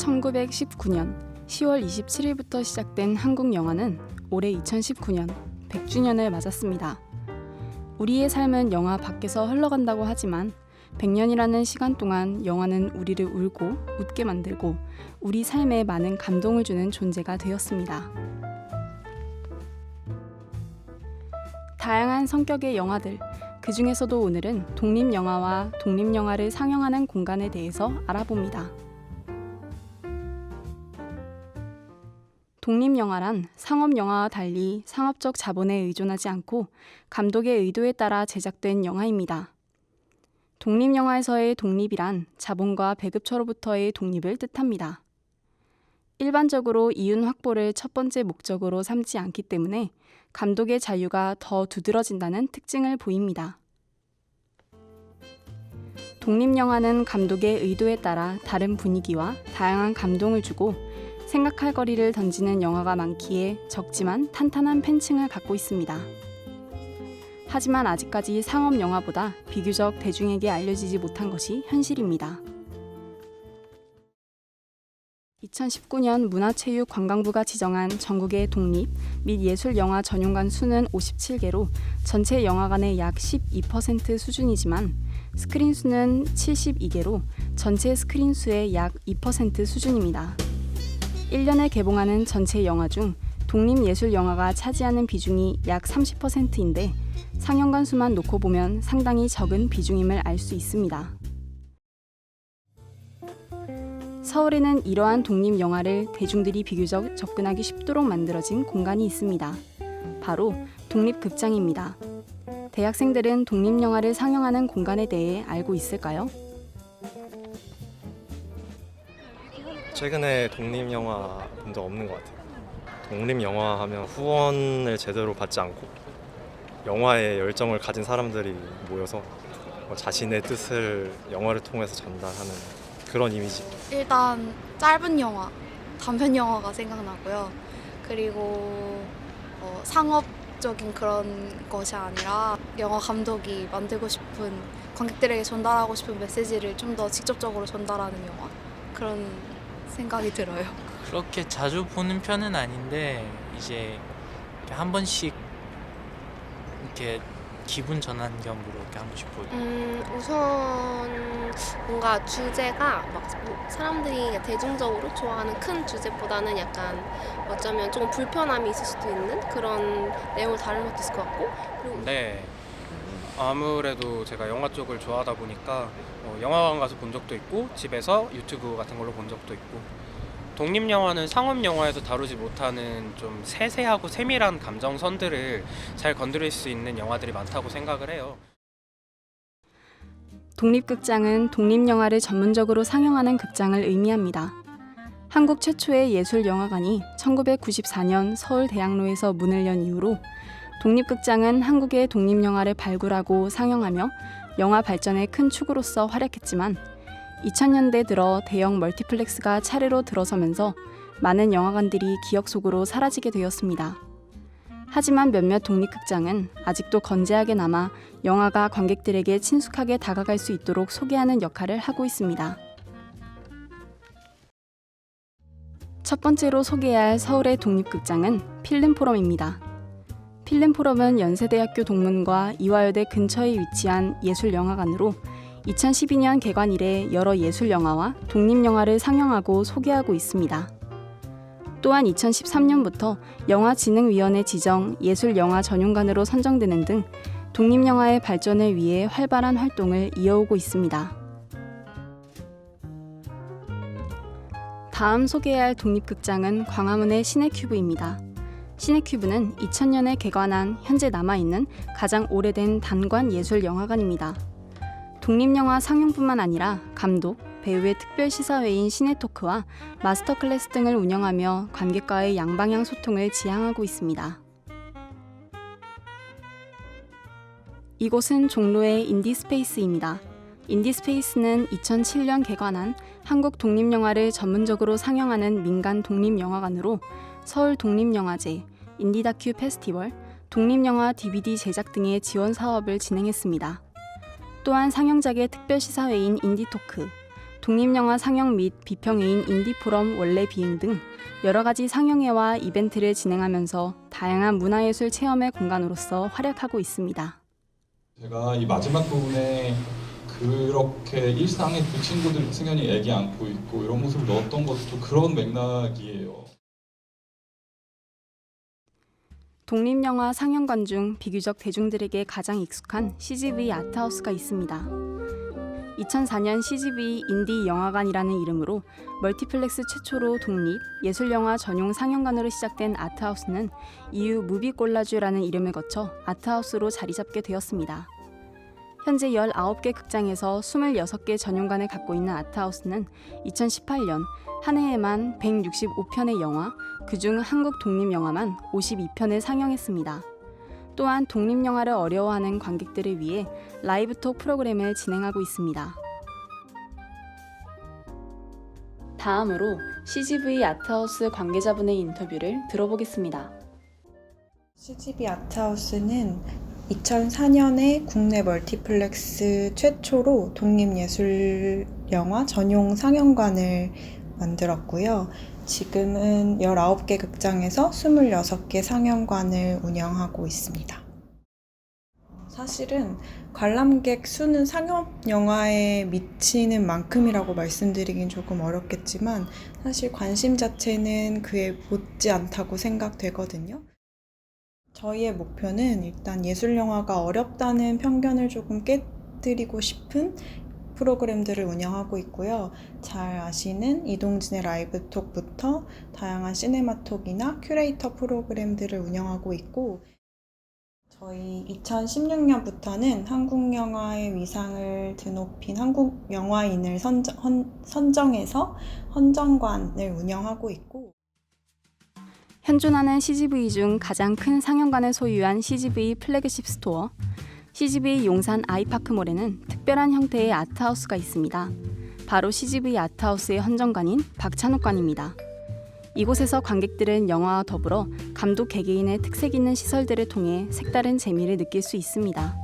1919년 10월 27일부터 시작된 한국 영화는 올해 2019년 100주년을 맞았습니다. 우리의 삶은 영화 밖에서 흘러간다고 하지만 100년이라는 시간 동안 영화는 우리를 울고 웃게 만들고 우리 삶에 많은 감동을 주는 존재가 되었습니다. 다양한 성격의 영화들, 그 중에서도 오늘은 독립영화와 독립영화를 상영하는 공간에 대해서 알아봅니다. 독립영화란 상업영화와 달리 상업적 자본에 의존하지 않고 감독의 의도에 따라 제작된 영화입니다. 독립영화에서의 독립이란 자본과 배급처로부터의 독립을 뜻합니다. 일반적으로 이윤 확보를 첫 번째 목적으로 삼지 않기 때문에 감독의 자유가 더 두드러진다는 특징을 보입니다. 독립영화는 감독의 의도에 따라 다른 분위기와 다양한 감동을 주고 생각할 거리를 던지는 영화가 많기에 적지만 탄탄한 팬층을 갖고 있습니다. 하지만 아직까지 상업 영화보다 비교적 대중에게 알려지지 못한 것이 현실입니다. 2019년 문화체육관광부가 지정한 전국의 독립 및 예술영화 전용관 수는 57개로 전체 영화관의 약 12% 수준이지만 스크린 수는 72개로 전체 스크린 수의 약 2% 수준입니다. 1년에 개봉하는 전체 영화 중 독립예술영화가 차지하는 비중이 약 30%인데 상영관 수만 놓고 보면 상당히 적은 비중임을 알 수 있습니다. 서울에는 이러한 독립영화를 대중들이 비교적 접근하기 쉽도록 만들어진 공간이 있습니다. 바로 독립극장입니다. 대학생들은 독립영화를 상영하는 공간에 대해 알고 있을까요? 최근에 독립영화 본 적 없는 것 같아요. 독립영화 하면 후원을 제대로 받지 않고 영화에 열정을 가진 사람들이 모여서 자신의 뜻을 영화를 통해서 전달하는 그런 이미지. 일단 짧은 영화, 단편 영화가 생각나고요. 그리고 상업적인 그런 것이 아니라 영화 감독이 만들고 싶은 관객들에게 전달하고 싶은 메시지를 좀 더 직접적으로 전달하는 영화, 그런 생각이 들어요. 그렇게 자주 보는 편은 아닌데 이제 한 번씩 이렇게 기분 전환 겸으로 이렇게 한 번씩 보요. 우선 뭔가 주제가 막 사람들이 대중적으로 좋아하는 큰 주제보다는 약간 어쩌면 조금 불편함이 있을 수도 있는 그런 내용을 다루는 것도 있을 것 같고. 그리고 네, 아무래도 제가 영화 쪽을 좋아하다 보니까 영화관 가서 본 적도 있고 집에서 유튜브 같은 걸로 본 적도 있고, 독립영화는 상업영화에서 다루지 못하는 좀 세세하고 세밀한 감정선들을 잘 건드릴 수 있는 영화들이 많다고 생각을 해요. 독립극장은 독립영화를 전문적으로 상영하는 극장을 의미합니다. 한국 최초의 예술영화관이 1994년 서울대학로에서 문을 연 이후로 독립극장은 한국의 독립영화를 발굴하고 상영하며 영화 발전의 큰 축으로서 활약했지만 2000년대 들어 대형 멀티플렉스가 차례로 들어서면서 많은 영화관들이 기억 속으로 사라지게 되었습니다. 하지만 몇몇 독립극장은 아직도 건재하게 남아 영화가 관객들에게 친숙하게 다가갈 수 있도록 소개하는 역할을 하고 있습니다. 첫 번째로 소개할 서울의 독립극장은 필름포럼입니다. 필름포럼은 연세대학교 동문과 이화여대 근처에 위치한 예술영화관으로 2012년 개관 이래 여러 예술영화와 독립영화를 상영하고 소개하고 있습니다. 또한 2013년부터 영화진흥위원회 지정 예술영화 전용관으로 선정되는 등 독립영화의 발전을 위해 활발한 활동을 이어오고 있습니다. 다음 소개할 독립극장은 광화문의 시네큐브입니다. 시네큐브는 2000년에 개관한 현재 남아있는 가장 오래된 단관 예술영화관입니다. 독립영화 상영뿐만 아니라 감독, 배우의 특별 시사회인 시네토크와 마스터 클래스 등을 운영하며 관객과의 양방향 소통을 지향하고 있습니다. 이곳은 종로의 인디스페이스입니다. 인디스페이스는 2007년 개관한 한국 독립영화를 전문적으로 상영하는 민간 독립영화관으로 서울 독립영화제, 인디다큐 페스티벌, 독립영화 DVD 제작 등의 지원 사업을 진행했습니다. 또한 상영작의 특별 시사회인 인디토크, 독립영화 상영 및 비평회인 인디포럼 원래 비행 등 여러 가지 상영회와 이벤트를 진행하면서 다양한 문화예술 체험의 공간으로서 활약하고 있습니다. 제가 이 마지막 부분에 그렇게 일상에 그 친구들 승현이 애기 안고 있고 이런 모습을 넣었던 것도 그런 맥락이에요. 독립영화 상영관 중 비교적 대중들에게 가장 익숙한 CGV 아트하우스가 있습니다. 2004년 CGV 인디 영화관이라는 이름으로 멀티플렉스 최초로 독립, 예술영화 전용 상영관으로 시작된 아트하우스는 이후 무비콜라주라는 이름을 거쳐 아트하우스로 자리 잡게 되었습니다. 현재 19개 극장에서 26개 전용관을 갖고 있는 아트하우스는 2018년 한 해에만 165편의 영화, 그중 한국 독립영화만 52편을 상영했습니다. 또한 독립영화를 어려워하는 관객들을 위해 라이브톡 프로그램을 진행하고 있습니다. 다음으로 CGV 아트하우스 관계자분의 인터뷰를 들어보겠습니다. CGV 아트하우스는 2004년에 국내 멀티플렉스 최초로 독립예술영화 전용 상영관을 만들었고요. 지금은 19개 극장에서 26개 상영관을 운영하고 있습니다. 사실은 관람객 수는 상업영화에 미치는 만큼이라고 말씀드리긴 조금 어렵겠지만 사실 관심 자체는 그에 못지 않다고 생각되거든요. 저희의 목표는 일단 예술영화가 어렵다는 편견을 조금 깨뜨리고 싶은 프로그램들을 운영하고 있고요. 잘 아시는 이동진의 라이브톡부터 다양한 시네마톡이나 큐레이터 프로그램들을 운영하고 있고, 저희 2016년부터는 한국영화의 위상을 드높인 한국영화인을 선정해서 헌정관을 운영하고 있고, 현존하는 CGV 중 가장 큰 상영관을 소유한 CGV 플래그십 스토어, CGV 용산 아이파크몰에는 특별한 형태의 아트하우스가 있습니다. 바로 CGV 아트하우스의 헌정관인 박찬욱관입니다. 이곳에서 관객들은 영화와 더불어 감독 개개인의 특색 있는 시설들을 통해 색다른 재미를 느낄 수 있습니다.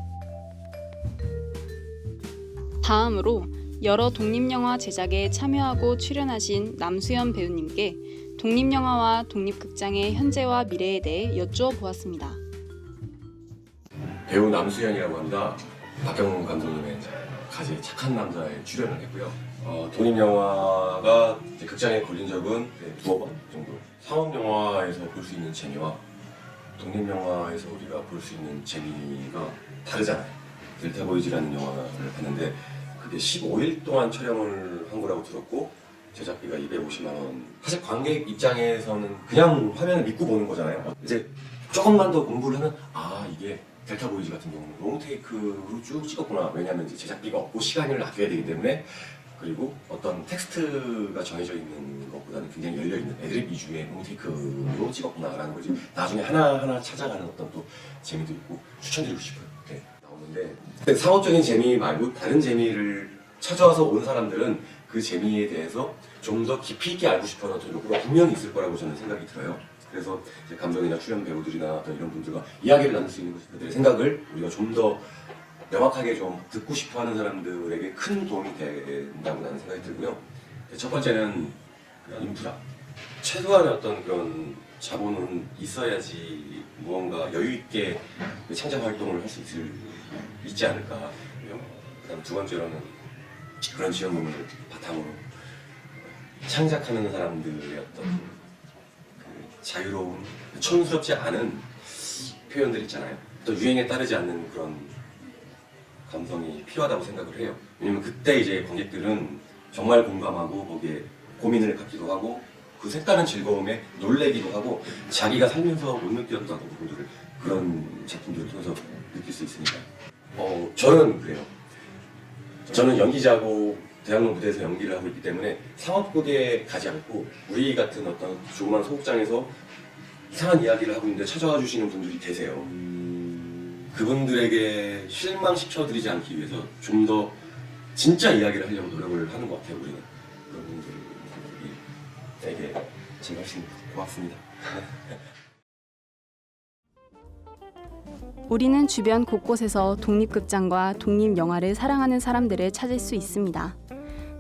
다음으로 여러 독립영화 제작에 참여하고 출연하신 남수연 배우님께 독립영화와 독립극장의 현재와 미래에 대해 여쭈어 보았습니다. 배우 남수현이라고 합니다. 박경훈 감독님의 가지 착한 남자에 출연을 했고요. 독립영화가 극장에 걸린 적은 두어 번 정도. 상업영화에서 볼 수 있는 재미와 독립영화에서 우리가 볼 수 있는 재미가 다르잖아요. 델타보이즈라는 영화를 봤는데 그게 15일 동안 촬영을 한 거라고 들었고 제작비가 250만 원. 사실 관객 입장에서는 그냥 화면을 믿고 보는 거잖아요. 이제 조금만 더 공부를 하면 이게 델타보이즈 같은 경우는 롱테이크로 쭉 찍었구나. 왜냐하면 이제 제작비가 없고 시간을 아껴야 되기 때문에. 그리고 어떤 텍스트가 정해져 있는 것보다는 굉장히 열려있는 애드립 위주의 롱테이크로 찍었구나라는 걸 이제 나중에 하나하나 찾아가는 어떤 또 재미도 있고 추천드리고 싶어요. 네, 나오는데 상업적인 재미 말고 다른 재미를 찾아와서 온 사람들은 그 재미에 대해서 좀 더 깊이 있게 알고 싶어하는 어떤 욕구가 분명히 있을 거라고 저는 생각이 들어요. 그래서 이제 감독이나 출연 배우들이나 어떤 이런 분들과 이야기를 나눌 수 있는 것이 그들의 생각을 우리가 좀 더 명확하게 좀 듣고 싶어하는 사람들에게 큰 도움이 된다고 나는 생각이 들고요. 첫 번째는 인프라. 최소한의 어떤 그런 자본은 있어야지 무언가 여유 있게 창작 활동을 할 수 있지 않을까. 그다음 두 번째로는 그런 지원금을 바탕으로 창작하는 사람들의 어떤 그 자유로운 촌스럽지 않은 표현들 있잖아요. 또 유행에 따르지 않는 그런 감성이 필요하다고 생각을 해요. 왜냐면 그때 이제 관객들은 정말 공감하고 거기에 고민을 갖기도 하고 그 색다른 즐거움에 놀래기도 하고 자기가 살면서 못 느꼈던 부분들을 그런 작품들을 통해서 느낄 수 있으니까. 저는 그래요. 저는 연기자고 대학로 무대에서 연기를 하고 있기 때문에 상업극에 가지 않고 우리 같은 어떤 조그만 소극장에서 이상한 이야기를 하고 있는데 찾아와 주시는 분들이 계세요. 그분들에게 실망시켜드리지 않기 위해서 좀 더 진짜 이야기를 하려고 노력을 하는 것 같아요. 우리는 그런 분들에게 제 말씀 고맙습니다. 우리는 주변 곳곳에서 독립극장과 독립영화를 사랑하는 사람들을 찾을 수 있습니다.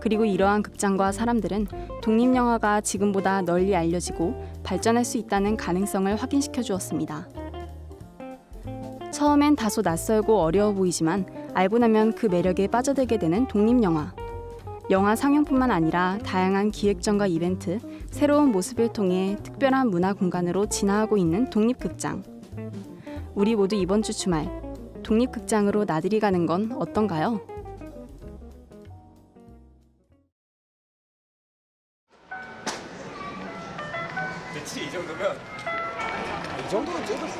그리고 이러한 극장과 사람들은 독립영화가 지금보다 널리 알려지고 발전할 수 있다는 가능성을 확인시켜 주었습니다. 처음엔 다소 낯설고 어려워 보이지만 알고 나면 그 매력에 빠져들게 되는 독립영화. 영화 상영뿐만 아니라 다양한 기획전과 이벤트, 새로운 모습을 통해 특별한 문화 공간으로 진화하고 있는 독립극장. 우리 모두 이번 주 주말 독립극장으로 나들이 가는 건 어떤가요? 그치 이 정도면 이 정도는 찍을 수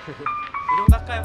이 정도 할까요?